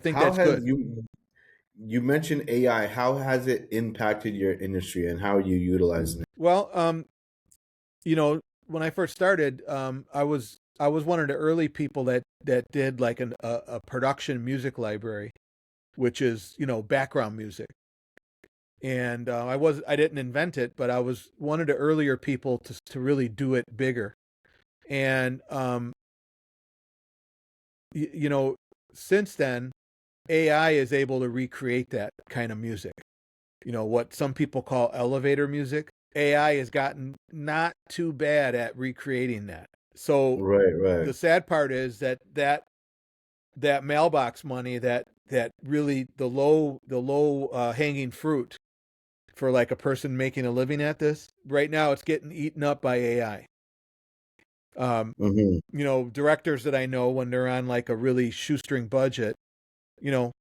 think How that's has good. you mentioned AI? How has it impacted your industry, and how are you utilizing it? Well, when I first started, I was one of the early people that did like a production music library, which is background music. And I didn't invent it, but I was one of the earlier people to really do it bigger. And y- you know, since then, AI is able to recreate that kind of music. What some people call elevator music. AI has gotten not too bad at recreating that. So Right, right. the sad part is that mailbox money, that really the low hanging fruit for like a person making a living at this right now, it's getting eaten up by AI. Um, Hmm. Directors that I know, when they're on like a really shoestring budget, you know,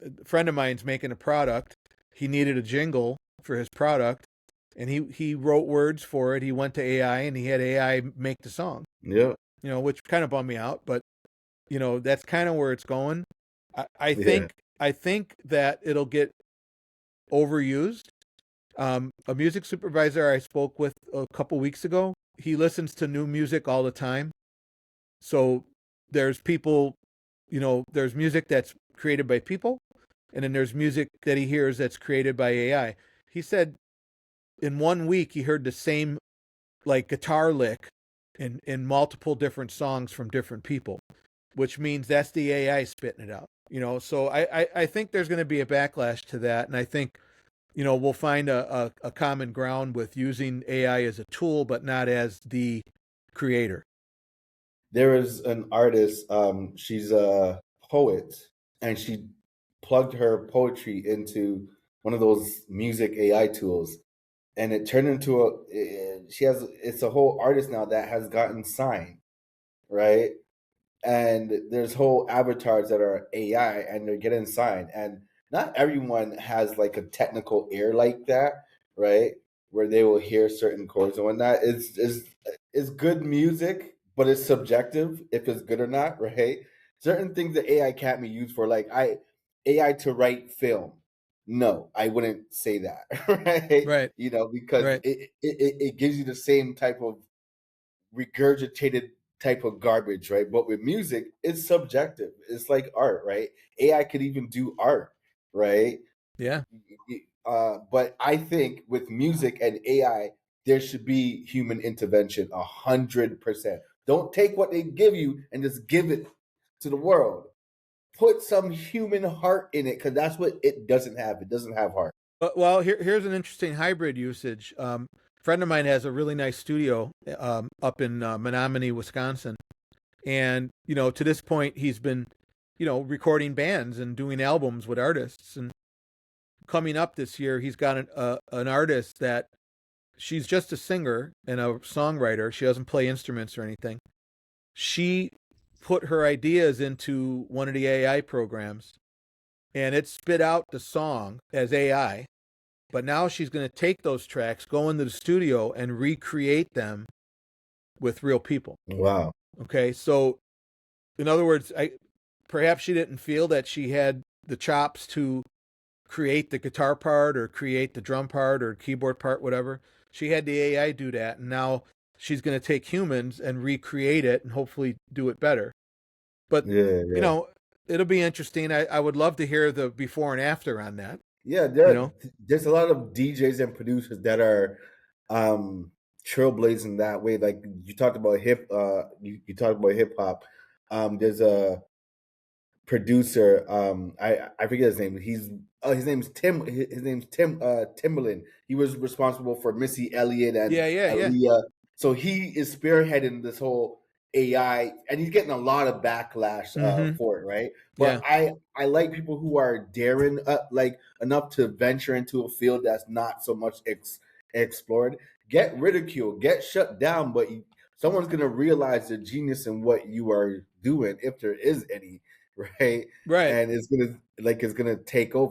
a friend of mine's making a product. He needed a jingle for his product, and he wrote words for it. He went to AI and he had AI make the song. Yep. Which kind of bummed me out, but that's kind of where it's going. I Yeah. think I think that it'll get overused. A music supervisor I spoke with a couple weeks ago, he listens to new music all the time. So there's people, there's music that's created by people, and then there's music that he hears that's created by AI. He said in 1 week he heard the same like guitar lick in multiple different songs from different people, which means that's the AI spitting it out. So I think there's going to be a backlash to that, and I think we'll find a common ground with using AI as a tool, but not as the creator. There is an artist. She's a poet, and she plugged her poetry into one of those music AI tools, and it turned into she has, it's a whole artist now that has gotten signed, right? And there's whole avatars that are AI, and they're getting signed. And not everyone has like a technical ear like that, right? Where they will hear certain chords and whatnot. It's good music, but it's subjective if it's good or not, right? Certain things that AI can't be used for, like AI to write film. No, I wouldn't say that, right? Right, Because right. it gives you the same type of regurgitated type of garbage, right? But with music, it's subjective. It's like art, right? AI could even do art, right? Yeah. But I think with music and AI, there should be human intervention 100%. Don't take what they give you and just give it to the world. Put some human heart in it, because that's what it doesn't have. It doesn't have heart. Well, here's an interesting hybrid usage. A friend of mine has a really nice studio up in Menominee, Wisconsin, and to this point he's been recording bands and doing albums with artists. And coming up this year, he's got an artist that she's just a singer and a songwriter. She doesn't play instruments or anything. She put her ideas into one of the AI programs, and it spit out the song as AI. But now she's going to take those tracks, go into the studio, and recreate them with real people. Wow. Okay, so in other words, perhaps she didn't feel that she had the chops to create the guitar part or create the drum part or keyboard part, whatever. She had the AI do that, and now she's going to take humans and recreate it and hopefully do it better. But Yeah, you yeah. know, it'll be interesting. I would love to hear the before and after on that. Yeah, You know, there's a lot of DJs and producers that are um trailblazing that way. Like you talked about you talked about hip hop. There's a producer, I forget his name. His name's Tim Timberland. He was responsible for Missy Elliott and yeah, yeah, yeah. Aaliyah. So he is spearheading this whole AI, and he's getting a lot of backlash Mm-hmm. for it, right? But Yeah. I like people who are daring, like enough to venture into a field that's not so much explored. Get ridiculed, get shut down, but someone's gonna realize the genius in what you are doing, if there is any, right? Right. And it's gonna take over.